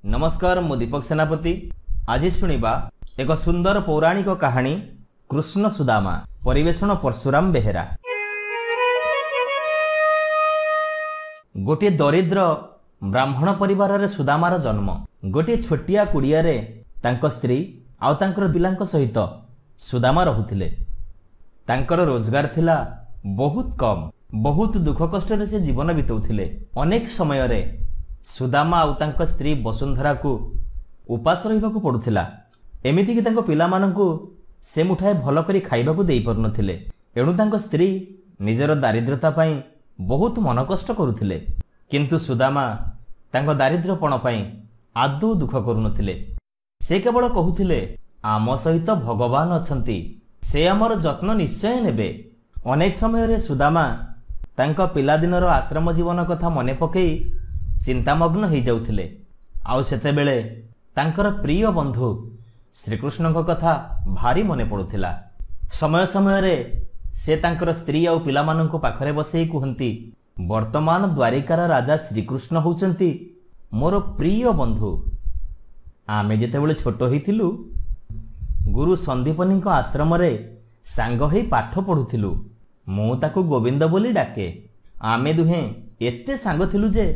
नमस्कार मु दीपक सेनापति। आज शुणा एक सुंदर पौराणिक कहानी कृष्ण सुदामा। परिवेषण परशुराम बेहेरा। गोटे दरिद्र ब्राह्मण परिवार रे सुदामार जन्म। गोटे छोटिया कुड़िया रे तांको स्त्री आउ तांकर पिलांको सहित सुदामा रहुथिले। तांकर रोजगार थिला बहुत कम। बहुत दुख कष्ट रे से जीवन बिताउथिले। अनेक समय रे सुदामा आउ तांको स्त्री वसुंधरा को उपास रहिबाकू पड़ुथिला। एमिति कि तांको पिलामानंकू से मुठाए भल करी खाइबाकू देई परनथिले। एणु तांको स्त्री निजर दारिद्रता पई बहुत मन कष्ट करुथिले। किंतु सुदामा तांको दारिद्र्यपण पई आदौ दुख करुनथिले। से केवल कहुथिले आम सहित भगवान अछंती, से हमर जत्न निश्चय नेबे। अनेक समय रे सुदामा तांको पिलादिनर आश्रम जीवन कथा मने पकई चिंतामग्न हो जाउथिले। आउ सेते बेले तांकर प्रिय बंधु श्रीकृष्ण कथा भारी मने पड़ुथिला। समय समय रे से तांकर स्त्री आउ पिलामानंको पाखरे बसेई कुहंती, वर्तमान द्वारिकार राजा श्रीकृष्ण होउचंती मोर प्रिय बंधु। आमे जेतेबेले छोट होइथिलु गुरु संदीपनीको आश्रम रे सांग होई पाठ पढुथिलु। मु ताकू गोविंद बोली डाके। आमे दुहे एते सांग थिलु जे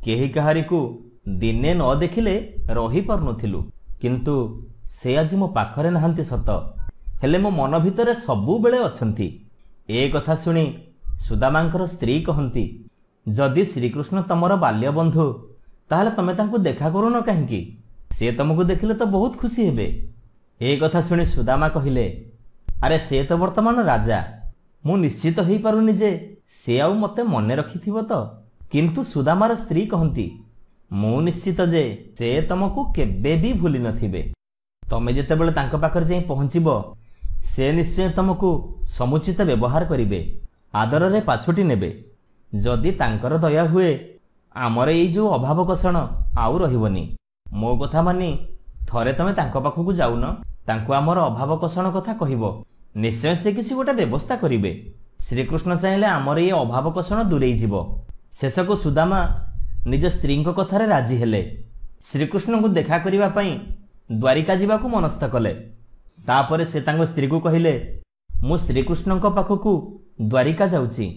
केही कहारी को दिने न देखिले रही पारुनथिलु। किंतु से आज मो पाखरे नहांती सत, हेले मो मन भितरे सबु बेले अछंती। ए कथा सुनी सुदामांकर स्त्री कहंती, जदि श्रीकृष्ण तमर बाल्य बंधु ताहले तमे तांको देखा करूनो काहेकि? से तमको देखिले तो बहुत खुशी हेबे। ए कथा सुनी सुदामा कहिले, अरे से तो वर्तमान राजा, मु निश्चित होई पारुनी जे से आउ मते मने रखिथिबो तो। किंतु सुदामार स्त्री कहंती, मु निश्चित जे से तमको केबे भी भूली नथिबे। तमे जेतेबेले तांको पाखरे जाई पहुंचिबो से निश्चय तमको समुचित व्यवहार करिवे, आदर रे पाछुटी नेबे। जदि तांकर दया हुए आमर एई जो अभाव कषण आउ रहिबनी। मो कथा मानी थरे तमे तांको पाखकू जाउन, तांको आमर अभाव कषण कथा कहिबो, निश्चय से किछि गोटे व्यवस्था करिवे। श्रीकृष्ण चाहिले आमर ए अभाव कषण दूरेई जिवो। शेषको सुदामा निज स्त्री कथारे राजी हेले। श्रीकृष्ण को देखा करिबा पई द्वारिका जीवाकू मनस्थ कले। तापरे से तांको स्त्री को कहिले, मु श्रीकृष्ण पाखकू द्वारिका जाउची।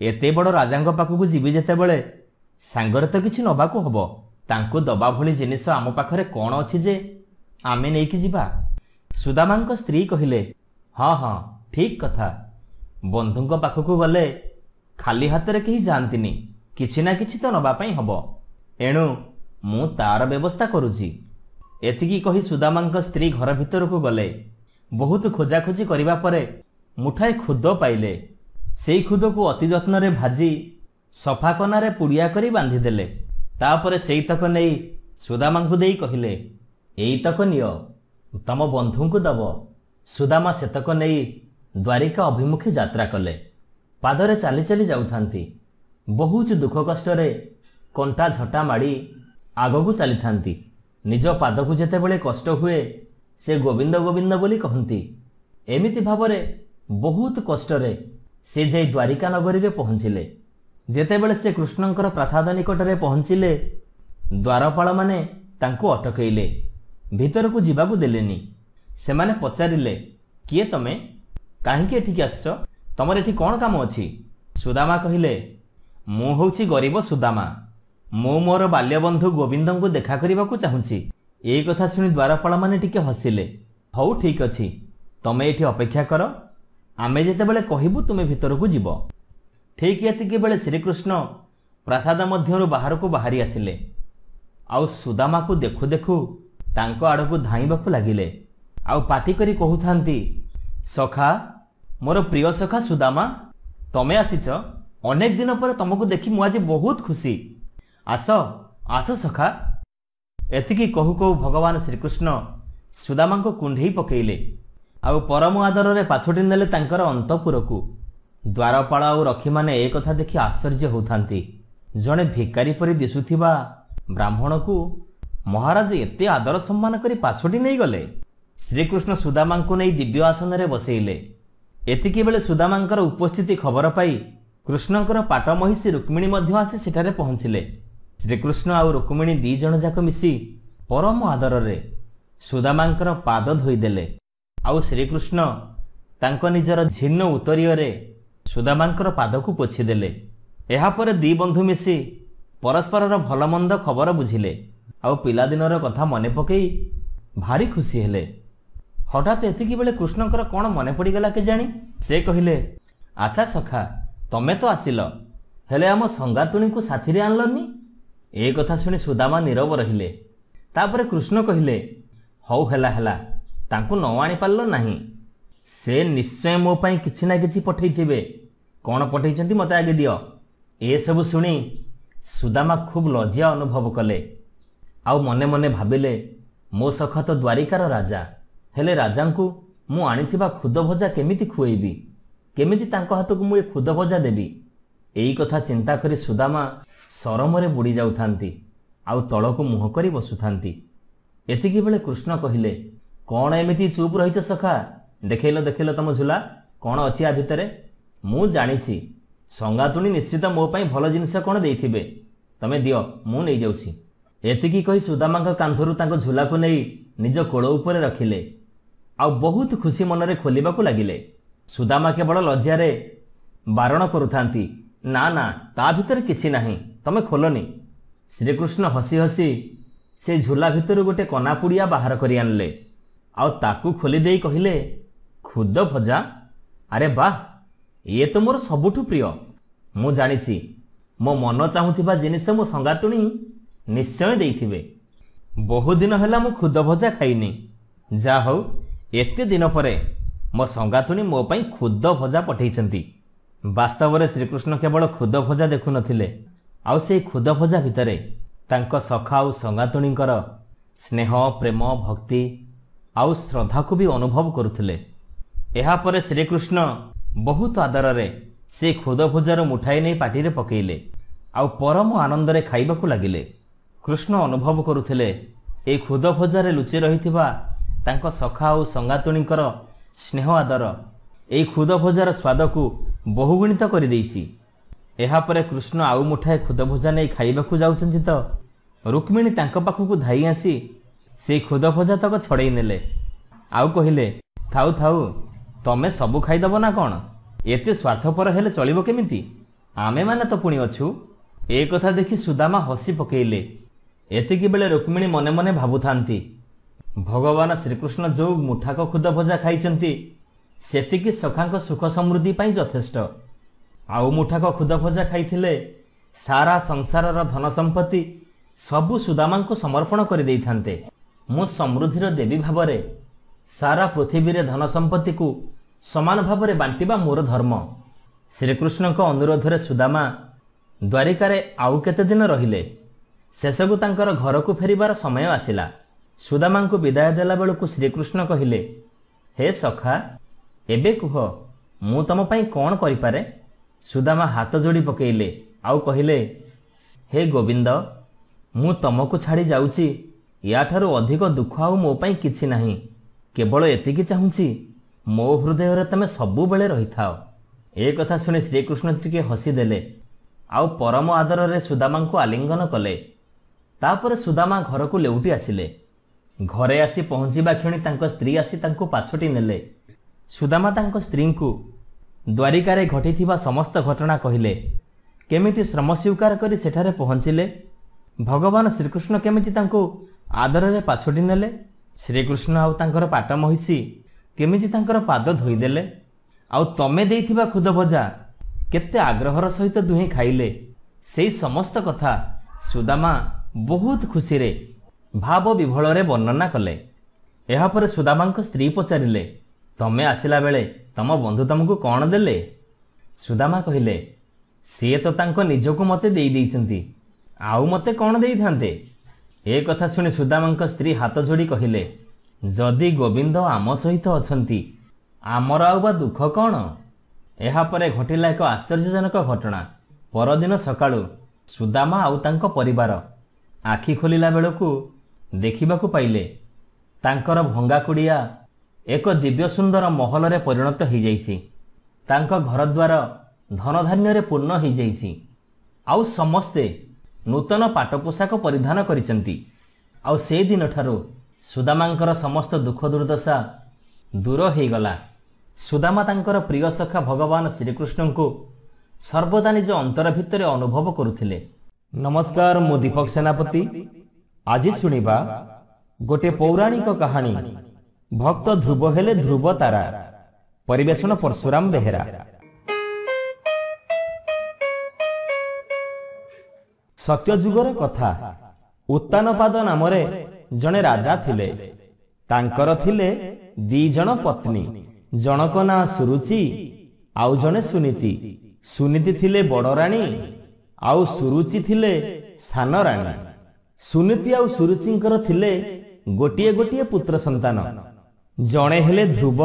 एते बड़ राजांक पाखकू जीवी जेतेबेले सांगरे तो किछि नबाकू हबो। तांको दबा भली जिनिस आम पाखरे कोन अछि जे आमे नेकी जिबा? सुदामांक स्त्री कहिले, हाँ हाँ ठीक कथा। बंधुंक पाखकू गले खाली हाथ रे कहीं जानतीनी, किछि ना किछि तो नबा पई हबो। एणु मु तार व्यवस्था करूची। एतिकी कही सुदामांक स्त्री घर भितर को गले। बहुत खोजाखोजी करिबा परे मुठाए खुद पाइले। सेई खुद को अति जत्न रे भाजी सफा कना रे पुड़िया करी बांधी देले। तापरे सेई तक नेई सुदामांकु देई कहिले, एई तक नियो, तम बंधुंकु दबो। सुदामा सेतक नेई द्वारिका अभिमुखे यात्रा कले। पादरे चाली चाली जाउथांती। बहुत दुख कष्ट रे कंटा झटा माड़ी आगकू चली थांती। निज पादकू जेतेबेले कष्ट हुए से गोविंद गोविंद बोली कहंती। एमिति भावरे बहुत कष्ट रे से जाई द्वारिका नगरी रे पहुंचिले। जेतेबेले से कृष्णंकर प्रसाद निकट रे पहुंचिले, द्वारपाल माने तांको अटकैले, भीतर को जीवाकू देलेनी। सेमाने पचारिले, किए तमे, काहेकि एठिक आसछ? तमर एठी कौन काम अछि? सुदामा कहिले, मु होउछि गरीब सुदामा। मु मोर बाल्य बंधु गोविंद को देखा करिबाकू चाहुछि। ए कथा सुनी द्वारपाल माने टिके हसिले। हौ ठीक अछि, तमे एठी अपेक्षा कर, आमे जेतेबेले कहिबु तुमे भीतर को जीव। ठीक एतिके बेले श्रीकृष्ण प्रसाद मध्यरु बाहर को बाहरी आसिले। आउ सुदामा को देखु देखु तांको आड़कू धाइबाकू लागिले। आउ पाटी करी कहूथांती, सखा, मोर प्रिय सखा सुदामा, तमे आसीच। अनेक दिन पर तुमको देखी मु आज बहुत खुशी। आस आस सखा। एतिकी कहू कहू भगवान श्रीकृष्ण सुदामा को कुंढेई पकेइले। आउ परम आदर रे पाछोटी नेले तांकर अंतपुर को। द्वारपाल आउ रखी माने ए कथा देखि आश्चर्य होउथांती। जणे भिकारी परि दिसुथिबा ब्राह्मण को महाराज एते आदर सम्मान करी पाछोटी नहीं गले। श्रीकृष्ण सुदामा को नहीं दिव्य आसन रे बसेइले। एतिकी बेले सुदामांकर उपस्थिति खबर पाई कृष्णंकर पाटमहिषी रुक्मिणी मध्य आसी सेठारे पहुंचिले। श्रीकृष्ण आउ रुक्मिणी दी जण जाक मिसी परम आदर सुदामांकर पाद धोईदेले। आउ श्रीकृष्ण तांको निजर झिन्न उत्तरीय सुदामांकर पाद को पोछिदेले। एहापर दी बंधु मिसी परस्पर भल मंद खबर बुझिले। आउ पिलादिनर कथा मने पकई भारी खुशी हेले। हठात एतिकी बेले कृष्णकर कौन मने पड़गला केजाणी। से कहिले, आच्छा सखा, तमे तो आसिल, हेले आम संगातुणी को साथी आनलनी। ए कथा शुणी सुदामा नीरव रहिले। तापर कृष्ण कहिले, हौ हेला हेला, तांकु न आनी पारल नाही। से निश्चय मो पाई किछि ना किछि पठेइथिबे। कौन पठेइछंती मते आगे दियो। ए सब शुणी सुदामा खूब लज्जा अनुभव कले। आउ मने मने भाबिले, मो सखा तो द्वारिकार राजा, हेले राजांकु मु आनिथिबा खुद भजा केमिति खुएबी, केमिति तांको हाथकु मु ए खुद भजा देबी। एई कथा चिंता करी सुदामा सरमरे बुड़ी जाउथांती। आउ तळकु मुह करी बसुथांती। एतिकी बेले कृष्ण कहिले, कौन एमिति चुप रहिछ सखा, देखेलो देखेलो तम झुला, कौन अछि आ भितरे। मु जानिछि संगातुणी निश्चित मो पाई भल जिनिस कौन देइथिबे, तमे दियो, मु नै जाउछि। एतिकी कही सुदामांक कांधरु तांको झुलाकु नै निज कोळ उपरे रखिले। आउ बहुत खुशी मनरे खोलिबाकु लागिले। सुदामा केवल लज्जारे बारण करुथांती, ना ना, ता भितर किछि नाही, तमे खोलनी। श्रीकृष्ण हसी हसी से झुला भितर गोटे कनापुड़िया बाहर करी आनले। आउ ताकू खोली देई कहिले, खुद भजा, अरे बाह, ये तो मोर सबुठु प्रिय। मु जानिछि मो मन चाहुथिबा जिनिस मो संगातुणी निश्चय देइथिबे। बहु दिन हैला मु खुद भजा खाइनी। जा हौ, एते दिन परे मो संगातुणी मो पाई खुद भजा पठेइछंती। वास्तव में श्रीकृष्ण केवल खुद भजा देखु नथिले, आउ से खुद भजा भितरे तांको सखा आउ संगातुणींकर स्नेह, प्रेम, भक्ति आउ श्रद्धा को भी अनुभव करुथिले। एहा परे श्रीकृष्ण बहुत आदर रे से खुद भजार मुठाई नहीं पाटी रे पकेइले। आउ परम आनंद रे खाइबाकु लागिले। कृष्ण अनुभव करुथिले ए खुद भजारे लुचि रहिथिबा तांको सखा आउ संगातुणींकर स्नेह आदर ए खुद भजार स्वाद को बहुगुणित कर देइछि। एहा परे कृष्ण आउ मुठाए खुद भजा नहीं खाइबाकु जाउछन्ति तो रुक्मिणी तांको पाखकु धाई आसी से खुद भजा तक छड़ेई नेले। आउ कहिले, थाउ थाउ, तमे सबु खाइदब ना कौन, एते स्वार्थपर हेले चलिबो केमिति, आमे माने तो पुणी अछु। ए कथा देखि सुदामा हसी पकेइले। एतिकी बेले रुक्मिणी मने मने भाबुथांती, भगवान श्रीकृष्ण जो मुठाक खुद भजा खाइचंती सेतिकी सखांक सुख समृद्धि पाई यथेष्ट। आउ मुठाक खुद भजा खाइथिले सारा संसारर धन संपत्ति सबु सुदामांको समर्पण कर देइथांते। मु समृद्धिर देवी भावरे सारा पृथ्वी रे धन संपत्ति को समान भावरे बांटिबा मोर धर्म। श्रीकृष्ण को अनुरोध रे सुदामा द्वारिकारे आउ केते दिन रहिले। शेषकु तांकर घर को फेरिबार समय आसिला। सुदामा को विदाय देला बेलकु श्रीकृष्ण कहिले, हे सखा, एबे कुह, मु तम पई कौन करिपारे। सुदामा हाथ जोड़ी पकेइले। आउ कहिले, हे गोविंद, मु तमको छाड़ी जाउची, याठारु अधिक दुख आउ मो पई किछि नाही। केवल एतिकी चाहुची, मो हृदय रे तमे सबु बेले रहिथाओ। ए कथा सुनी श्रीकृष्ण टिके हसी देले। आउ परम आदर रे सुदामा को आलिंगन कले। तापर सुदामा घर को लेउटी आसिले। घरे आसी पहुंचीबा क्षणी तांको स्त्री आसी तांको पाछटी नेले। सुदामा तांको स्त्री को द्वारिकारे घटिथिबा समस्त घटना कहिले। केमिति श्रम स्वीकार करी सेठारे पहुंचिले, भगवान श्रीकृष्ण केमिति तांको आदर रे पाछटी नेले, श्रीकृष्ण आउ तांकर पाट महिषी केमिति तांकर पाद धोईदेले, आउ तमे देइथिबा खुद भजा केते आग्रहर सहित दुहे खाइले। सेई समस्त कथा सुदामा बहुत खुशी रे भाव विभोल रे वर्णना कले। एहा परे सुदामांक स्त्री पचारिले, तमे आसिला बेले तम बंधु तमको कौन देले। सुदामा कहिले, सी तो तांको निजको मते देई देइचंती, आउ मते कौन देई थांते। ए कथा सुनी सुदामांक स्त्री हाथ जोड़ी कहिले, जदि गोविंद आम सहित अछंती, आमर आउ बा दुख कौन। एहा परे घटिला एक आश्चर्यजनक घटना। परदिन सकाळु सुदामा आउ तांको परिवार आखि खोलिला बेलकु देखिबाकु पाइले तांकर भंगा कुड़िया एक दिव्य सुंदर महल रे परिणत हो जाइछि। तांको घर द्वार धन धान्य रे पूर्ण हो जाइछि। आउ समस्ते नूतन पाट पोशाक परिधान करिसंती। ଆଉ ସେ ଦିନଠାରୁ ସୁଦାମାଙ୍କର ସମସ୍ତ ଦୁଃଖ ଦୁର୍ଦ୍ଦଶା ଦୂର ହେଇଗଲା। ସୁଦାମା ତାଙ୍କର ପ୍ରିୟ ସଖା ଭଗବାନ ଶ୍ରୀକୃଷ୍ଣଙ୍କୁ ସର୍ବଦା ନିଜ ଅନ୍ତର ଭିତରେ ଅନୁଭବ କରୁଥିଲେ। ନମସ୍କାର, ମୁଁ ଦୀପକ ସେନାପତି। ଆଜି ଶୁଣିବା ଗୋଟିଏ ପୌରାଣିକ କାହାଣୀ, ଭକ୍ତ ଧ୍ରୁବ ହେଲେ ଧ୍ରୁବ ତାରା। ପରିବେଷଣ ପରଶୁରାମ ବେହେରା। ସତ୍ୟଯୁଗର କଥା। ଉତ୍ତାନପାଦ ନାମରେ ଜଣେ ରାଜା ଥିଲେ। ତାଙ୍କର ଥିଲେ 2 ଜଣ ପତ୍ନୀ। ଜଣକ ନାଁ ସୁରୁଚି, ଆଉ ଜଣେ ସୁନୀତି। ସୁନୀତି ଥିଲେ ବଡ଼ ରାଣୀ, ଆଉ ସୁରୁଚି ଥିଲେ ସାନ ରାଣୀ। ସୁନୀତି ଆଉ ସୁରୁଚିଙ୍କର ଥିଲେ ଗୋଟିଏ ଗୋଟିଏ ପୁତ୍ର ସନ୍ତାନ। ଜଣେ ହେଲେ ଧ୍ରୁବ,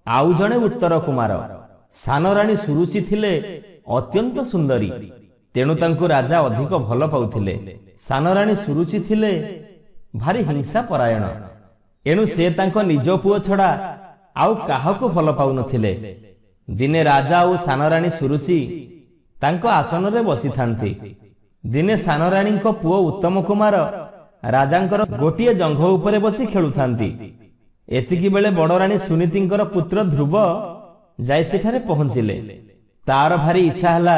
ଆଉ ଜଣେ ଉତ୍ତର କୁମାର। ସାନ ରାଣୀ ସୁରୁଚି ଥିଲେ ଅତ୍ୟନ୍ତ ସୁନ୍ଦରୀ, ତେଣୁ ତାଙ୍କୁ ରାଜା ଅଧିକ ଭଲ ପାଉଥିଲେ। ସାନ ରାଣୀ ସୁରୁଚି ଥିଲେ ଭାରି ହିଂସା ପରାୟଣ, ଏଣୁ ସେ ତାଙ୍କ ନିଜ ପୁଅ ଛଡ଼ା ଆଉ କାହାକୁ ଭଲ ପାଉନଥିଲେ। ଦିନେ ରାଜା ଆଉ ସାନ ରାଣୀ ସୁରୁଚି ତାଙ୍କ ଆସନରେ ବସିଥାନ୍ତି। ଦିନେ ସାନ ରାଣୀଙ୍କ ପୁଅ ଉତ୍ତମ କୁମାର ରାଜାଙ୍କର ଗୋଟିଏ ଜଙ୍ଘ ଉପରେ ବସି ଖେଳୁଥାନ୍ତି। ଏତିକି ବେଳେ ବଡ଼ ରାଣୀ ସୁନୀତିଙ୍କର ପୁତ୍ର ଧ୍ରୁବ ଯାଇ ସେଠାରେ ପହଞ୍ଚିଲେ। ତାର ଭାରି ଇଚ୍ଛା ହେଲା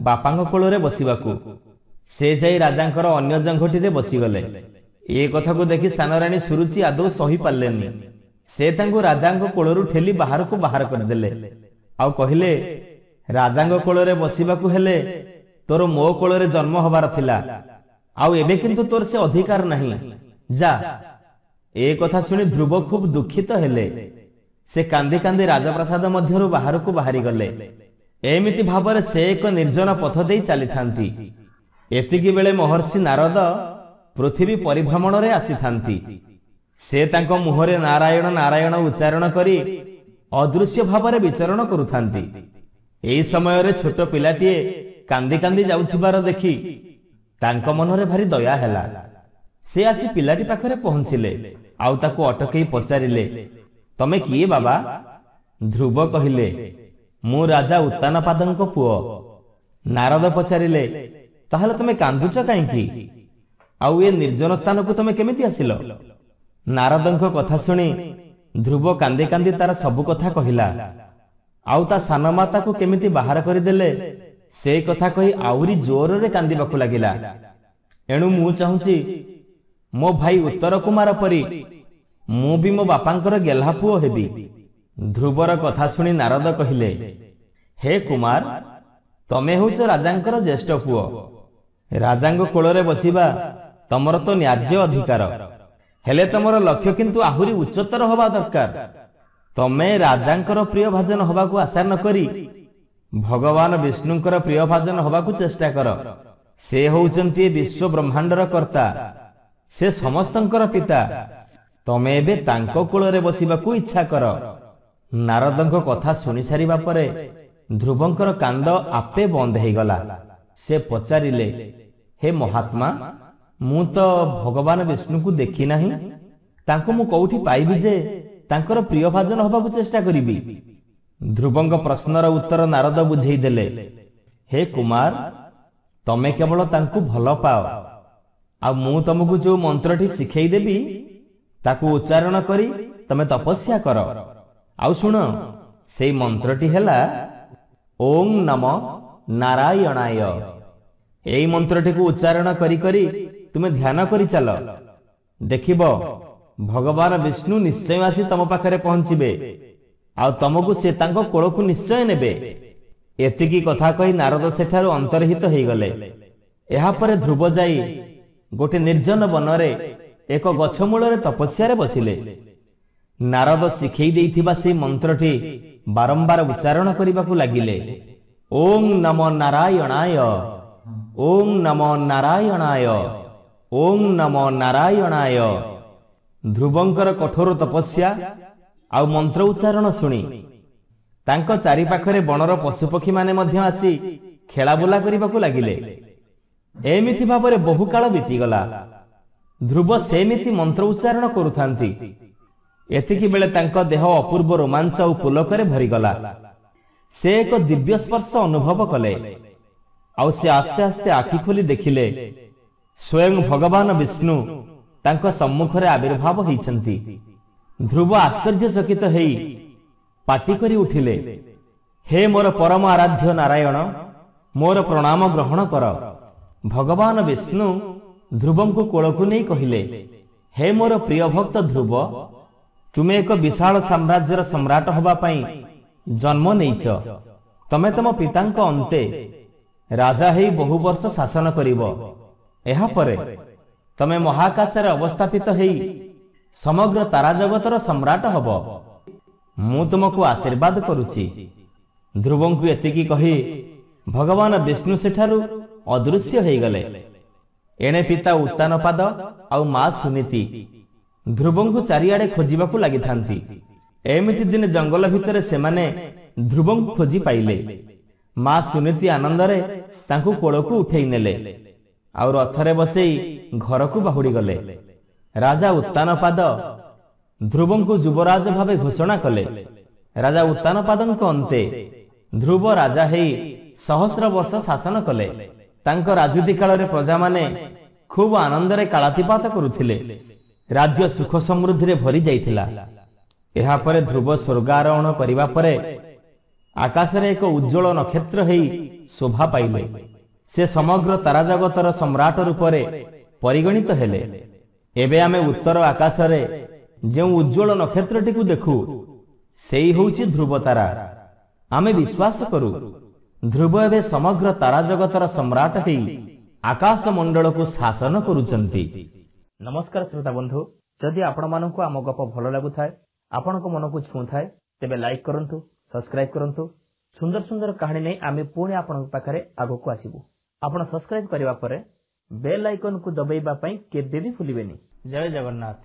ବାପାଙ୍କ କୋଳରେ ବସିବାକୁ। ସେ ଯାଇ ରାଜାଙ୍କର ଅନ୍ୟ ଜଙ୍ଘଟିରେ ବସିଗଲେ। ଏ କଥାକୁ ଦେଖି ସାନ ରାଣୀ ସୁରୁଚି ଆଦୌ ସହି ପାରିଲେନି। ସେ ତାଙ୍କୁ ରାଜାଙ୍କ କୋଳରୁ ଠେଲି ବାହାରକୁ ବାହାର କରିଦେଲେ, ଆଉ କହିଲେ, ରାଜାଙ୍କ କୋଳରେ ବସିବାକୁ ହେଲେ ତୋର ମୋ କୋଳରେ ଜନ୍ମ ହବାର ଥିଲା, ଆଉ ଏବେ କିନ୍ତୁ ତୋର ସେ ଅଧିକାର ନାହିଁ, ଯା। ଏ କଥା ଶୁଣି ଧ୍ରୁବ ଖୁବ୍ ଦୁଃଖିତ ହେଲେ। ସେ କାନ୍ଦି କାନ୍ଦି ରାଜପ୍ରାସାଦ ମଧ୍ୟରୁ ବାହାରକୁ ବାହାରିଗଲେ। ଏମିତି ଭାବରେ ସେ ଏକ ନିର୍ଜନ ପଥ ଦେଇ ଚାଲିଥାନ୍ତି। ଏତିକି ବେଳେ ମହର୍ଷି ନାରଦ ପୃଥିବୀ ପରିଭ୍ରମଣରେ ଆସିଥାନ୍ତି। ସେ ତାଙ୍କ ମୁହଁରେ ନାରାୟଣ ନାରାୟଣ ଉଚ୍ଚାରଣ କରି ଅଦୃଶ୍ୟ ଭାବରେ ବିଚରଣ କରୁଥାନ୍ତି। ଏହି ସମୟରେ ଛୋଟ ପିଲାଟିଏ କାନ୍ଦି କାନ୍ଦି ଯାଉଥିବାର ଦେଖି ତାଙ୍କ ମନରେ ଭାରି ଦୟା ହେଲା। ସେ ଆସି ପିଲାଟି ପାଖରେ ପହଞ୍ଚିଲେ, ଆଉ ତାକୁ ଅଟକେଇ ପଚାରିଲେ, ତମେ କିଏ ବାବା? ଧ୍ରୁବ କହିଲେ, ମୁଁ ରାଜା ଉତ୍ତାନପାଦଙ୍କ ପୁଅ। ନାରଦ ପଚାରିଲେ, ତାହେଲେ ତମେ କାନ୍ଦୁଛ କାହିଁକି? ଆଉ ଏ ନିର୍ଜନ ସ୍ଥାନକୁ ତମେ କେମିତି ଆସିଲ? ନାରଦଙ୍କ କଥା ଶୁଣି ଧ୍ରୁବ କାନ୍ଦି କାନ୍ଦି ତାର ସବୁ କଥା କହିଲା। ଆଉ ତା ସାନ ମା ତାକୁ କେମିତି ବାହାର କରିଦେଲେ ସେ କଥା କହି ଆହୁରି ଜୋରରେ କାନ୍ଦିବାକୁ ଲାଗିଲା। ଏଣୁ ମୁଁ ଚାହୁଁଛି ମୋ ଭାଇ ଉତ୍ତର କୁମାର ପରି ମୁଁ ବି ମୋ ବାପାଙ୍କର ଗେହ୍ଲା ପୁଅ ହେବି। ଧ୍ରୁବର କଥା ଶୁଣି ନାରଦ କହିଲେ, ହେ କୁମାର, ତମେ ହେଉଛ ରାଜାଙ୍କର ଜ୍ୟେଷ୍ଠ ପୁଅ। ରାଜାଙ୍କ କୋଳରେ ବସିବା ତମର ତ ନ୍ୟାଯ୍ୟ ଅଧିକାର, ହେଲେ ତମର ଲକ୍ଷ୍ୟ କିନ୍ତୁ ଆହୁରି ଉଚ୍ଚତର ହବା ଦରକାର। ତମେ ରାଜାଙ୍କର ପ୍ରିୟ ଭାଜନ ହବାକୁ ଆଶା ନ କରି ଭଗବାନ ବିଷ୍ଣୁଙ୍କର ପ୍ରିୟ ଭାଜନ ହବାକୁ ଚେଷ୍ଟା କର। ସେ ହେଉଛନ୍ତି ବିଶ୍ୱ ବ୍ରହ୍ମାଣ୍ଡର କର୍ତ୍ତା, ସେ ସମସ୍ତଙ୍କର ପିତା। ତମେ ଏବେ ତାଙ୍କ କୋଳରେ ବସିବାକୁ ଇଚ୍ଛା କର। ନାରଦଙ୍କ କଥା ଶୁଣି ସାରିବା ପରେ ଧ୍ରୁବଙ୍କର କାନ୍ଦ ଆପେ ବନ୍ଦ ହେଇଗଲା। ସେ ପଚାରିଲେ, ହେ ମହାତ୍ମା, ମୁଁ ତ ଭଗବାନ ବିଷ୍ଣୁଙ୍କୁ ଦେଖି ନାହିଁ, ତାଙ୍କୁ ମୁଁ କୋଉଠି ପାଇବି ଯେ ତାଙ୍କର ପ୍ରିୟ ଭାଜନ ହବାକୁ ଚେଷ୍ଟା କରିବି? ଧ୍ରୁବଙ୍କ ପ୍ରଶ୍ନର ଉତ୍ତର ନାରଦ ବୁଝେଇ ଦେଲେ, ହେ କୁମାର, ତମେ କେବଳ ତାଙ୍କୁ ଭଲ ପାଅ, ଆଉ ମୁଁ ତମକୁ ଯୋଉ ମନ୍ତ୍ରଟି ଶିଖେଇ ଦେବି ତାକୁ ଉଚ୍ଚାରଣ କରି ତମେ ତପସ୍ୟା କର। ଆଉ ଶୁଣ, ସେଇ ମନ୍ତ୍ରଟି ହେଲା ଓಂ ନମ ନାରାୟଣାୟ। ଏଇ ମନ୍ତ୍ରଟିକୁ ଉଚ୍ଚାରଣ କରି କରି ତୁମେ ଧ୍ୟାନ କରି ଚାଲ। ଦେଖିବ ଭଗବାନ ବିଷ୍ଣୁ ନିଶ୍ଚୟ ଆସି ତମ ପାଖରେ ପହଞ୍ଚିବେ, ଆଉ ତମକୁ ସେ ତାଙ୍କ କୋଳକୁ ନିଶ୍ଚୟ ନେବେ। ଏତିକି କଥା କହି ନାରଦ ସେଠାରୁ ଅନ୍ତର୍ହିତ ହେଇଗଲେ। ଏହାପରେ ଧ୍ରୁବ ଯାଇ ଗୋଟେ ନିର୍ଜନ ବନରେ ଏକ ଗଛ ମୂଳରେ ତପସ୍ୟାରେ ବସିଲେ। ନାରଦ ଶିଖେଇ ଦେଇଥିବା ସେହି ମନ୍ତ୍ରଟି ବାରମ୍ବାର ଉଚ୍ଚାରଣ କରିବାକୁ ଲାଗିଲେ। ଓಂ ନମୋ ନାରାୟଣାୟ, ଓಂ ନମୋ ନାରାୟଣାୟ, ଓಂ ନମୋ ନାରାୟଣାୟ। ଧ୍ରୁବଙ୍କର କଠୋର ତପସ୍ୟା ଆଉ ମନ୍ତ୍ର ଉଚ୍ଚାରଣ ଶୁଣି ତାଙ୍କ ଚାରିପାଖରେ ବଣର ପଶୁପକ୍ଷୀମାନେ ମଧ୍ୟ ଆସି ଖେଳାବୁଲା କରିବାକୁ ଲାଗିଲେ। ଏମିତି ଭାବରେ ବହୁ କାଳ ବିତିଗଲା। ଧ୍ରୁବ ସେମିତି ମନ୍ତ୍ର ଉଚ୍ଚାରଣ କରୁଥାନ୍ତି। ଏତିକି ବେଳେ ତାଙ୍କ ଦେହ ଅପୂର୍ବ ରୋମାଞ୍ଚ ଆଉ ପୁଲକରେ ଭରିଗଲା। ସେ ଏକ ଦିବ୍ୟ ସ୍ପର୍ଶ ଅନୁଭବ କଲେ, ଆଉ ସେ ଆସ୍ତେ ଆସ୍ତେ ଆଖି ଖୋଲି ଦେଖିଲେ ସ୍ୱୟଂ ଭଗବାନ ବିଷ୍ଣୁ ତାଙ୍କ ସମ୍ମୁଖରେ ଆବିର୍ଭାବ ହୋଇଛନ୍ତି। ଧ୍ରୁବ ଆଶ୍ଚର୍ଯ୍ୟଚକିତ ହେଇ ପାଟି କରି ଉଠିଲେ, ହେ ମୋର ପରମ ଆରାଧ୍ୟ ନାରାୟଣ, ମୋର ପ୍ରଣାମ ଗ୍ରହଣ କର। ଭଗବାନ ବିଷ୍ଣୁ ଧ୍ରୁବଙ୍କୁ କୋଳକୁ ନେଇ କହିଲେ, ହେ ମୋର ପ୍ରିୟ ଭକ୍ତ ଧ୍ରୁବ, ତୁମେ ଏକ ବିଶାଳ ସାମ୍ରାଜ୍ୟର ସମ୍ରାଟ ହେବା ପାଇଁ ଜନ୍ମ ନେଇଛ। ତମେ ତମ ପିତାଙ୍କ ଅନ୍ତେ ରାଜା ହେଇ ବହୁ ବର୍ଷ ଶାସନ କରିବ। ଏହାପରେ ତମେ ମହାକାଶରେ ଅବସ୍ଥାପିତ ହେଇ ସମଗ୍ର ତାରା ଜଗତର ସମ୍ରାଟ ହେବ। ମୁଁ ତୁମକୁ ଆଶୀର୍ବାଦ କରୁଛି। ଧ୍ରୁବଙ୍କୁ ଏତିକି କହି ଭଗବାନ ବିଷ୍ଣୁ ସେଠାରୁ ଅଦୃଶ୍ୟ ହୋଇଗଲେ। ଏଣେ ପିତା ଉତ୍ତାନପାଦ ଆଉ ମା ସୁନୀତି ଧ୍ରୁବଙ୍କୁ ଚାରିଆଡେ ଖୋଜିବାକୁ ଲାଗିଥାନ୍ତି। ଏମିତି ଦିନେ ଜଙ୍ଗଲ ଭିତରେ ସେମାନେ ଧ୍ରୁବଙ୍କୁ ଖୋଜି ପାଇଲେ। ମା ସୁନୀତି ଆନନ୍ଦରେ ତାଙ୍କୁ କୋଳକୁ ଉଠେଇ ନେଲେ ଆଉ ରଥରେ ବସେଇ ଘରକୁ ବାହୁଡ଼ି ଗଲେ। ରାଜା ଉତ୍ତାନପାଦ ଧ୍ରୁବଙ୍କୁ ଯୁବରାଜ ଭାବେ ଘୋଷଣା କଲେ। ରାଜା ଉତ୍ତାନପାଦଙ୍କ ଅନ୍ତେ ଧ୍ରୁବ ରାଜା ହେଇ ସହସ୍ର ବର୍ଷ ଶାସନ କଲେ। ତାଙ୍କ ରାଜୁତି କାଳରେ ପ୍ରଜାମାନେ ଖୁବ ଆନନ୍ଦରେ କାଳାତିପାତ କରୁଥିଲେ। ରାଜ୍ୟ ସୁଖ ସମୃଦ୍ଧିରେ ଭରି ଯାଇଥିଲା। ଏହାପରେ ଧ୍ରୁବ ସ୍ୱର୍ଗାରୋହଣ କରିବା ପରେ ଆକାଶରେ ଏକ ଉଜ୍ଜ୍ୱଳ ନକ୍ଷତ୍ର ହେଇ ଶୋଭା ପାଇଲେ। ସେ ସମଗ୍ର ତାରା ଜଗତର ସମ୍ରାଟ ରୂପରେ ପରିଗଣିତ ହେଲେ। ଏବେ ଆମେ ଉତ୍ତର ଆକାଶରେ ଯେଉଁ ଉଜ୍ଜ୍ୱଳ ନକ୍ଷତ୍ରଟିକୁ ଦେଖୁ, ସେଇ ହେଉଛି ଧ୍ରୁବ ତାରା। ଆମେ ବିଶ୍ୱାସ କରୁ ଧ୍ରୁବ ଏବେ ସମଗ୍ର ତାରା ଜଗତର ସମ୍ରାଟ ହେଇ ଆକାଶ ମଣ୍ଡଳକୁ ଶାସନ କରୁଛନ୍ତି। ନମସ୍କାର ଶ୍ରୋତା ବନ୍ଧୁ, ଯଦି ଆପଣମାନଙ୍କୁ ଆମ ଗପ ଭଲ ଲାଗୁଥାଏ, ଆପଣଙ୍କ ମନକୁ ଛୁଉଁଥାଏ, ତେବେ ଲାଇକ୍ କରନ୍ତୁ, ସବସ୍କ୍ରାଇବ୍ କରନ୍ତୁ। ସୁନ୍ଦର ସୁନ୍ଦର କାହାଣୀ ନେଇ ଆମେ ପୁଣି ଆପଣଙ୍କ ପାଖରେ ଆଗକୁ ଆସିବୁ। ଆପଣ ସବସ୍କ୍ରାଇବ୍ କରିବା ପରେ ବେଲ୍ ଆଇକନକୁ ଦବାଇବା ପାଇଁ କେବେ ବି ଭୁଲିବେନି। ଜୟ ଜଗନ୍ନାଥ।